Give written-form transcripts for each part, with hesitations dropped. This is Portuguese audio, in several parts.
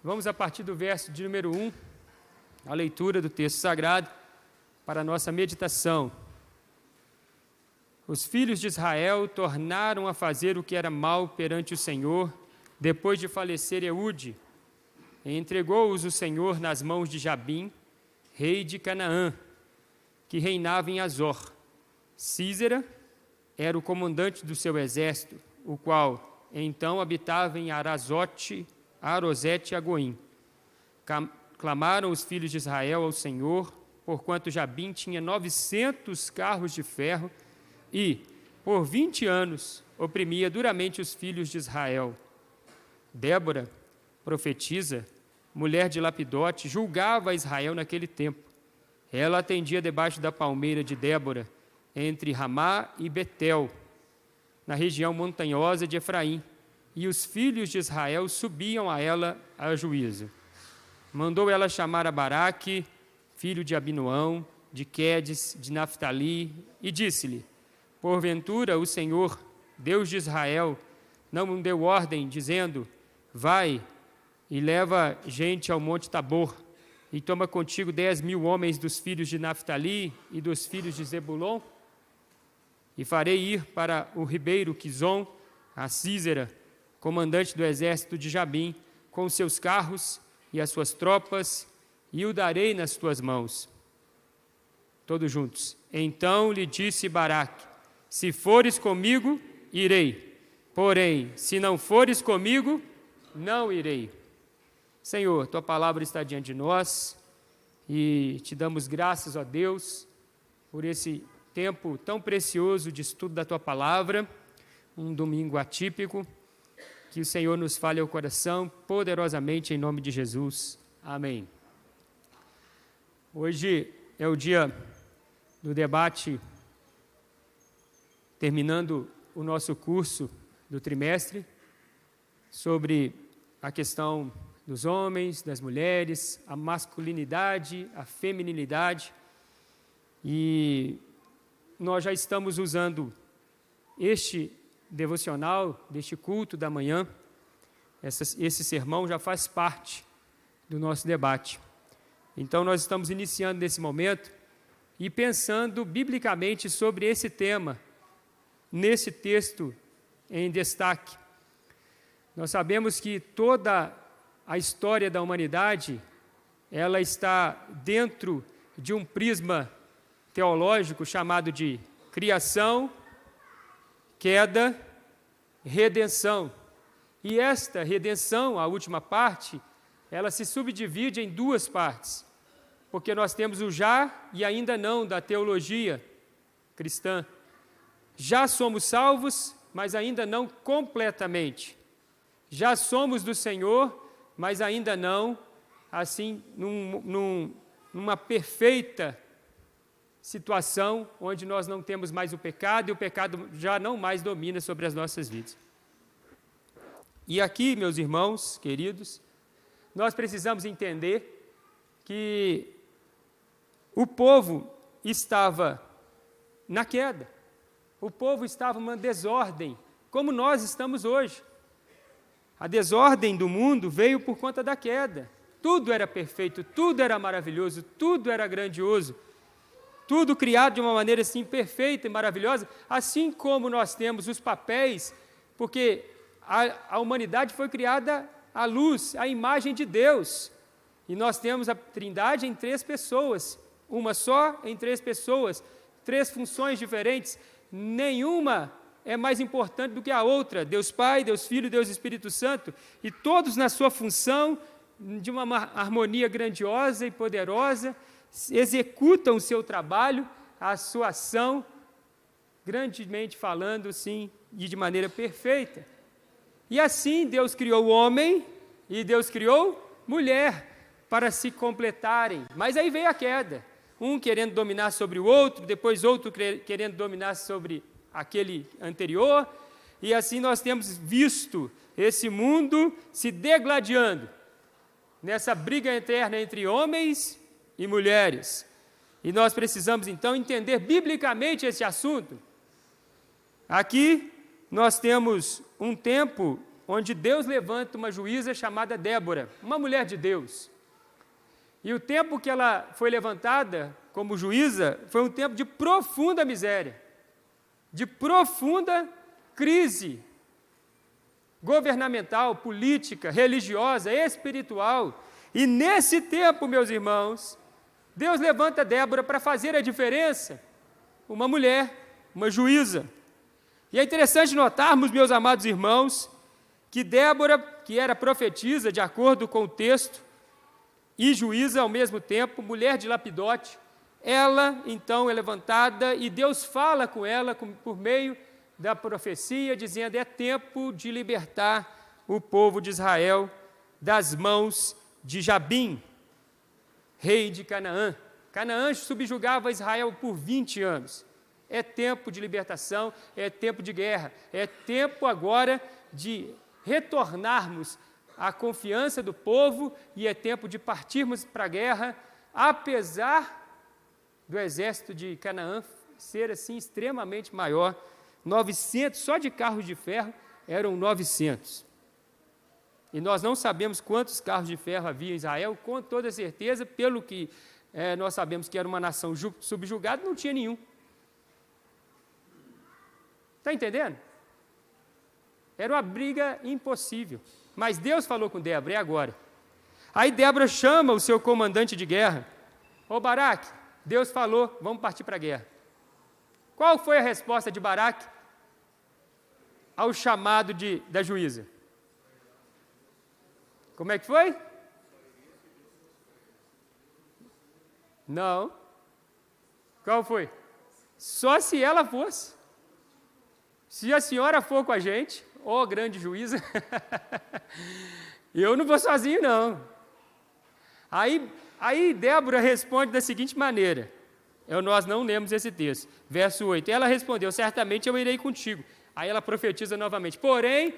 Vamos a partir do verso de número 1, a leitura do texto sagrado para a nossa meditação. Os filhos de Israel tornaram a fazer o que era mal perante o Senhor, depois de falecer Eude. Entregou-os o Senhor nas mãos de Jabim, rei de Canaã, que reinava em Azor. Císera era o comandante do seu exército, o qual então habitava em Arosete e Agoim. Clamaram os filhos de Israel ao Senhor, porquanto Jabim tinha 900 carros de ferro e, por 20 anos, oprimia duramente os filhos de Israel. Débora, profetisa, mulher de Lapidote, julgava Israel naquele tempo. Ela atendia debaixo da palmeira de Débora, entre Ramá e Betel, na região montanhosa de Efraim, e os filhos de Israel subiam a ela a juízo. Mandou ela chamar a Baraque, filho de Abinoão, de Quedes, de Naftali, e disse-lhe: porventura o Senhor, Deus de Israel, não deu ordem, dizendo: vai e leva gente ao monte Tabor, e toma contigo 10.000 homens dos filhos de Naftali e dos filhos de Zebulon? E farei ir para o ribeiro Quizon, a Císera, comandante do exército de Jabim, com os seus carros e as suas tropas, e o darei nas tuas mãos. Todos juntos. Então lhe disse Baraque: se fores comigo, irei. Porém, se não fores comigo, não irei. Senhor, tua palavra está diante de nós e te damos graças, ó Deus, por esse tempo tão precioso de estudo da tua palavra, um domingo atípico. Que o Senhor nos fale ao coração poderosamente em nome de Jesus. Amém. Hoje é o dia do debate, terminando o nosso curso do trimestre, sobre a questão dos homens, das mulheres, a masculinidade, a feminilidade. E nós já estamos usando este devocional, deste culto da manhã. Esse sermão já faz parte do nosso debate. Então, nós estamos iniciando nesse momento e pensando biblicamente sobre esse tema, nesse texto em destaque. Nós sabemos que toda a história da humanidade, ela está dentro de um prisma teológico chamado de criação, queda, redenção. E esta redenção, a última parte, ela se subdivide em duas partes, porque nós temos o já e ainda não da teologia cristã. Já somos salvos, mas ainda não completamente. Já somos do Senhor, mas ainda não, assim, numa perfeita situação onde nós não temos mais o pecado e o pecado já não mais domina sobre as nossas vidas. E aqui, meus irmãos queridos, nós precisamos entender que o povo estava na queda, o povo estava numa desordem, como nós estamos hoje. A desordem do mundo veio por conta da queda. Tudo era perfeito, tudo era maravilhoso, tudo era grandioso. Tudo criado de uma maneira assim perfeita e maravilhosa, assim como nós temos os papéis, porque a humanidade foi criada à luz, à imagem de Deus. E nós temos a Trindade em 3 pessoas, uma só em 3 pessoas, 3 funções diferentes, nenhuma é mais importante do que a outra, Deus Pai, Deus Filho, Deus Espírito Santo, e todos na sua função, de uma harmonia grandiosa e poderosa, executam o seu trabalho, a sua ação, grandemente falando, sim, e de maneira perfeita. E assim Deus criou o homem e Deus criou mulher para se completarem. Mas aí veio a queda, um querendo dominar sobre o outro, depois outro querendo dominar sobre aquele anterior, e assim nós temos visto esse mundo se degladiando, nessa briga eterna entre homens e mulheres. E nós precisamos, então, entender biblicamente esse assunto. Aqui nós temos um tempo onde Deus levanta uma juíza chamada Débora, uma mulher de Deus. E o tempo que ela foi levantada como juíza foi um tempo de profunda miséria, de profunda crise governamental, política, religiosa, espiritual. E nesse tempo, meus irmãos, Deus levanta Débora para fazer a diferença, uma mulher, uma juíza. E é interessante notarmos, meus amados irmãos, que Débora, que era profetisa, de acordo com o texto, e juíza ao mesmo tempo, mulher de Lapidote, ela, então, é levantada e Deus fala com ela por meio da profecia, dizendo: é tempo de libertar o povo de Israel das mãos de Jabim, rei de Canaã. Canaã subjugava Israel por 20 anos. É tempo de libertação, é tempo de guerra, é tempo agora de retornarmos à confiança do povo e é tempo de partirmos para a guerra, apesar do exército de Canaã ser assim extremamente maior. 900, só de carros de ferro eram 900. E nós não sabemos quantos carros de ferro havia em Israel, com toda certeza, pelo que nós sabemos que era uma nação subjugada, não tinha nenhum. Está entendendo? Era uma briga impossível. Mas Deus falou com Débora, é agora. Aí Débora chama o seu comandante de guerra. Ô Baraque, Deus falou, vamos partir para a guerra. Qual foi a resposta de Baraque ao chamado da juíza? Como é que foi? Não. Qual foi? Só se ela fosse. Se a senhora for com a gente, ó grande juíza, eu não vou sozinho, não. Aí Débora responde da seguinte maneira, nós não lemos esse texto, verso 8, ela respondeu: certamente eu irei contigo. Aí ela profetiza novamente: porém,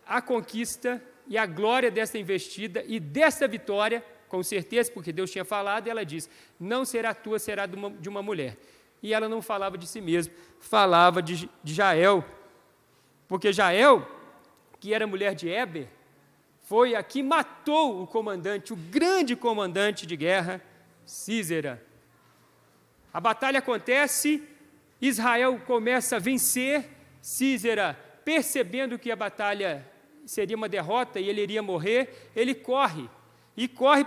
a conquista e a glória desta investida e desta vitória, com certeza, porque Deus tinha falado, ela diz: não será tua, será de uma mulher. E ela não falava de si mesma, falava de Jael, porque Jael, que era mulher de Éber, foi a que matou o comandante, o grande comandante de guerra, Sísera. A batalha acontece, Israel começa a vencer, Sísera, percebendo que a batalha seria uma derrota e ele iria morrer, ele corre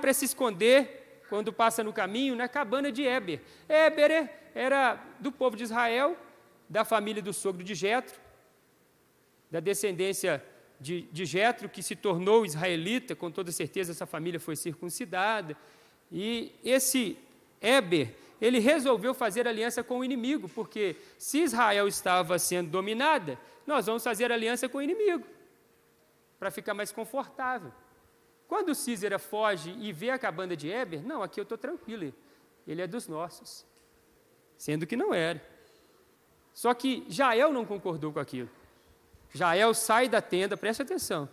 para se esconder, quando passa no caminho, na cabana de Éber. Éber era do povo de Israel, da família do sogro de Jetro, da descendência de Jetro, que se tornou israelita, com toda certeza essa família foi circuncidada, e esse Éber, ele resolveu fazer aliança com o inimigo, porque se Israel estava sendo dominada, nós vamos fazer aliança com o inimigo, para ficar mais confortável. Quando Sísera foge e vê a cabana de Éber, não, aqui eu estou tranquilo, ele é dos nossos, sendo que não era. Só que Jael não concordou com aquilo. Jael sai da tenda, preste atenção,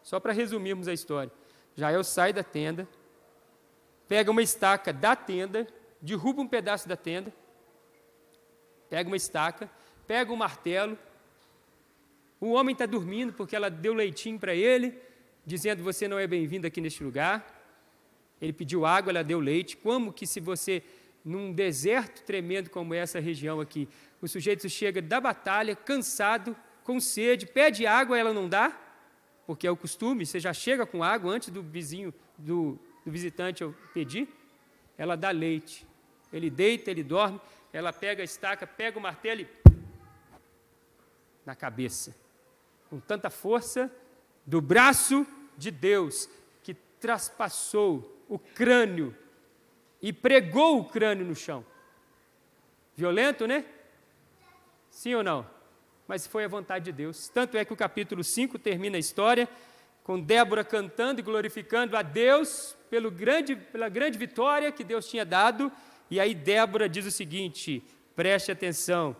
só para resumirmos a história. Jael sai da tenda, pega uma estaca da tenda, derruba um pedaço da tenda, pega uma estaca, pega um martelo, o homem está dormindo porque ela deu leitinho para ele, dizendo: você não é bem-vindo aqui neste lugar. Ele pediu água, ela deu leite. Como que se você, num deserto tremendo como essa região aqui, o sujeito chega da batalha, cansado, com sede, pede água, ela não dá, porque é o costume, você já chega com água antes do vizinho, do visitante eu pedir, ela dá leite. Ele deita, ele dorme, ela pega a estaca, pega o martelo e na cabeça, com tanta força do braço de Deus, que traspassou o crânio e pregou o crânio no chão. Violento, né? Sim ou não? Mas foi a vontade de Deus. Tanto é que o capítulo 5 termina a história com Débora cantando e glorificando a Deus pela grande vitória que Deus tinha dado. E aí Débora diz o seguinte, preste atenção: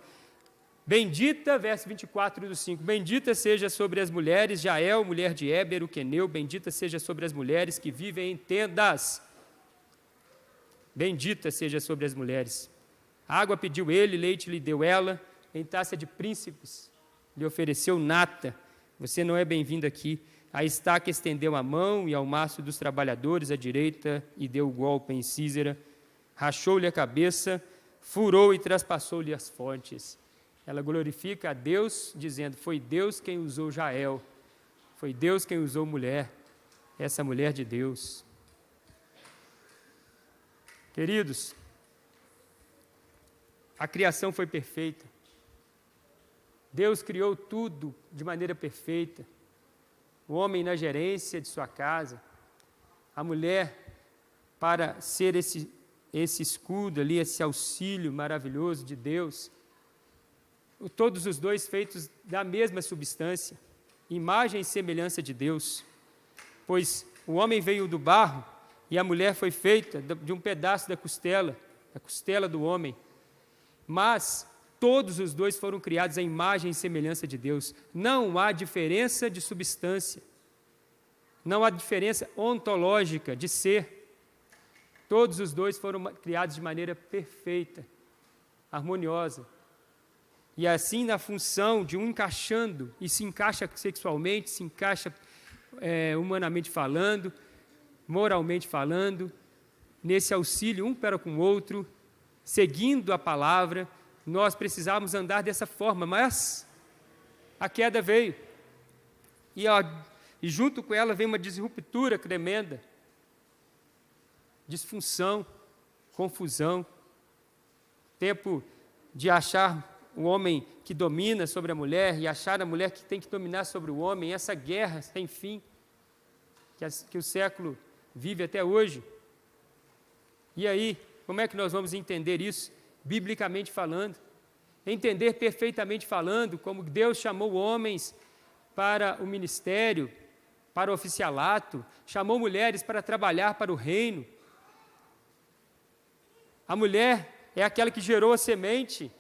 bendita, verso 24 do 5, bendita seja sobre as mulheres Jael, mulher de Éber, o queneu, bendita seja sobre as mulheres que vivem em tendas. Bendita seja sobre as mulheres. Água pediu ele, leite lhe deu ela, em taça de príncipes lhe ofereceu nata, você não é bem-vindo aqui. A estaca estendeu a mão e ao maço dos trabalhadores à direita e deu o golpe em Císera, rachou-lhe a cabeça, furou e traspassou-lhe as fontes. Ela glorifica a Deus, dizendo, foi Deus quem usou Jael, foi Deus quem usou mulher, essa mulher de Deus. Queridos, a criação foi perfeita. Deus criou tudo de maneira perfeita. O homem na gerência de sua casa, a mulher para ser esse escudo ali, esse auxílio maravilhoso de Deus. Todos os dois feitos da mesma substância, imagem e semelhança de Deus. Pois o homem veio do barro e a mulher foi feita de um pedaço da costela do homem. Mas todos os dois foram criados à imagem e semelhança de Deus. Não há diferença de substância. Não há diferença ontológica de ser. Todos os dois foram criados de maneira perfeita, harmoniosa. E assim, na função de um encaixando, e se encaixa sexualmente, se encaixa humanamente falando, moralmente falando, nesse auxílio um para com o outro, seguindo a palavra, nós precisávamos andar dessa forma, mas a queda veio. E junto com ela vem uma disruptura tremenda, disfunção, confusão, tempo de achar o homem que domina sobre a mulher e achar a mulher que tem que dominar sobre o homem, essa guerra sem fim, que o século vive até hoje. E aí, como é que nós vamos entender isso, biblicamente falando? Entender perfeitamente falando como Deus chamou homens para o ministério, para o oficialato, chamou mulheres para trabalhar para o reino. A mulher é aquela que gerou a semente.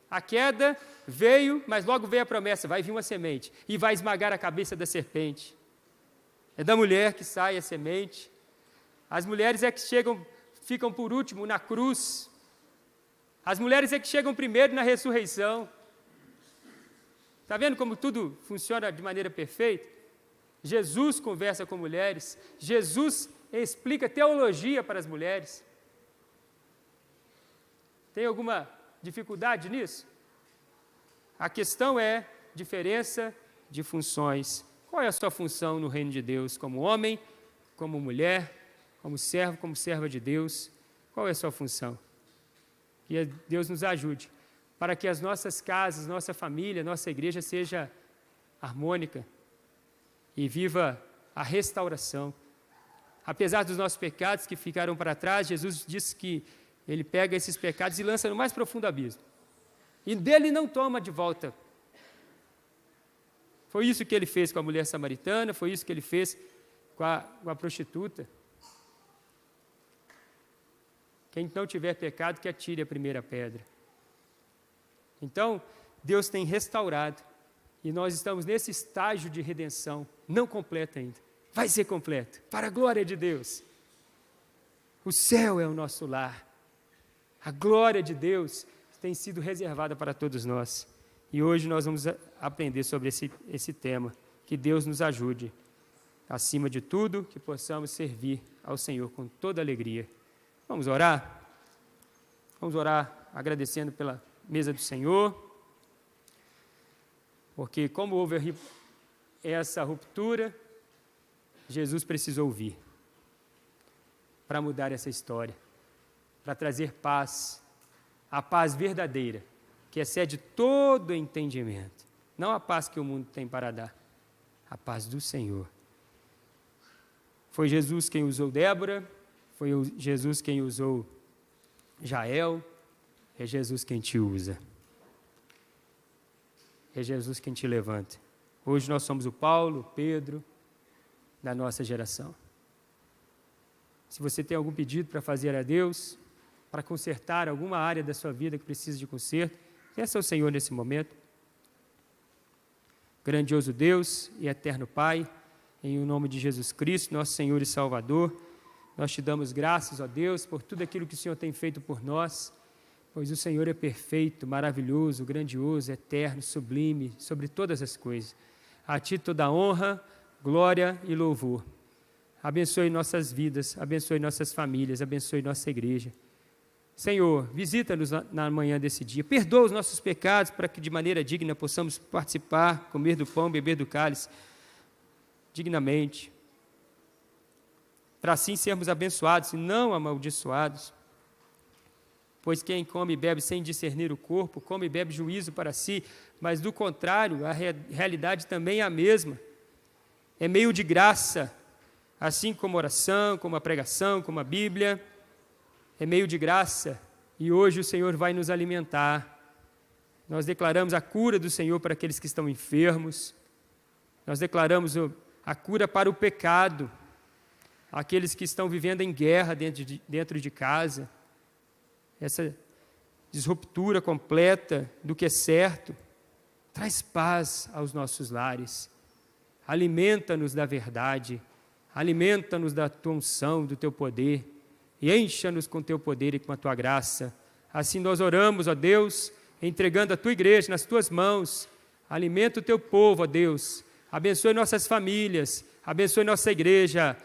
A queda veio, mas logo veio a promessa, vai vir uma semente e vai esmagar a cabeça da serpente. É da mulher que sai a semente. As mulheres é que ficam por último na cruz. As mulheres é que chegam primeiro na ressurreição. Está vendo como tudo funciona de maneira perfeita? Jesus conversa com mulheres, Jesus explica teologia para as mulheres. Tem alguma dificuldade nisso? A questão é diferença de funções. Qual é a sua função no reino de Deus? Como homem, como mulher, como servo, como serva de Deus? Qual é a sua função? Que Deus nos ajude para que as nossas casas, nossa família, nossa igreja seja harmônica e viva a restauração. Apesar dos nossos pecados que ficaram para trás, Jesus disse que Ele pega esses pecados e lança no mais profundo abismo. E dele não toma de volta. Foi isso que Ele fez com a mulher samaritana, foi isso que Ele fez com a prostituta. Quem não tiver pecado, que atire a primeira pedra. Então, Deus tem restaurado, e nós estamos nesse estágio de redenção, não completo ainda. Vai ser completo, para a glória de Deus. O céu é o nosso lar. A glória de Deus tem sido reservada para todos nós. E hoje nós vamos aprender sobre esse tema. Que Deus nos ajude. Acima de tudo, que possamos servir ao Senhor com toda alegria. Vamos orar? Vamos orar agradecendo pela mesa do Senhor. Porque como houve essa ruptura, Jesus precisou vir para mudar essa história, para trazer paz, a paz verdadeira, que excede todo entendimento. Não a paz que o mundo tem para dar, a paz do Senhor. Foi Jesus quem usou Débora, foi Jesus quem usou Jael, é Jesus quem te usa. É Jesus quem te levanta. Hoje nós somos o Paulo, o Pedro, da nossa geração. Se você tem algum pedido para fazer a Deus, para consertar alguma área da sua vida que precisa de conserto, peça ao Senhor nesse momento. Grandioso Deus e eterno Pai, em nome de Jesus Cristo, nosso Senhor e Salvador, nós te damos graças, ó Deus, por tudo aquilo que o Senhor tem feito por nós, pois o Senhor é perfeito, maravilhoso, grandioso, eterno, sublime, sobre todas as coisas. A Ti toda honra, glória e louvor. Abençoe nossas vidas, abençoe nossas famílias, abençoe nossa igreja. Senhor, visita-nos na manhã desse dia, perdoa os nossos pecados para que de maneira digna possamos participar, comer do pão, beber do cálice, dignamente, para assim sermos abençoados e não amaldiçoados, pois quem come e bebe sem discernir o corpo, come e bebe juízo para si, mas do contrário, a realidade também é a mesma, é meio de graça, assim como a oração, como a pregação, como a Bíblia, é meio de graça, e hoje o Senhor vai nos alimentar. Nós declaramos a cura do Senhor para aqueles que estão enfermos, nós declaramos a cura para o pecado, aqueles que estão vivendo em guerra dentro de casa, essa disruptura completa do que é certo, traz paz aos nossos lares, alimenta-nos da verdade, alimenta-nos da tua unção, do teu poder, e encha-nos com teu poder e com a tua graça. Assim nós oramos, ó Deus, entregando a tua igreja nas tuas mãos, alimenta o teu povo, ó Deus, abençoe nossas famílias, abençoe nossa igreja,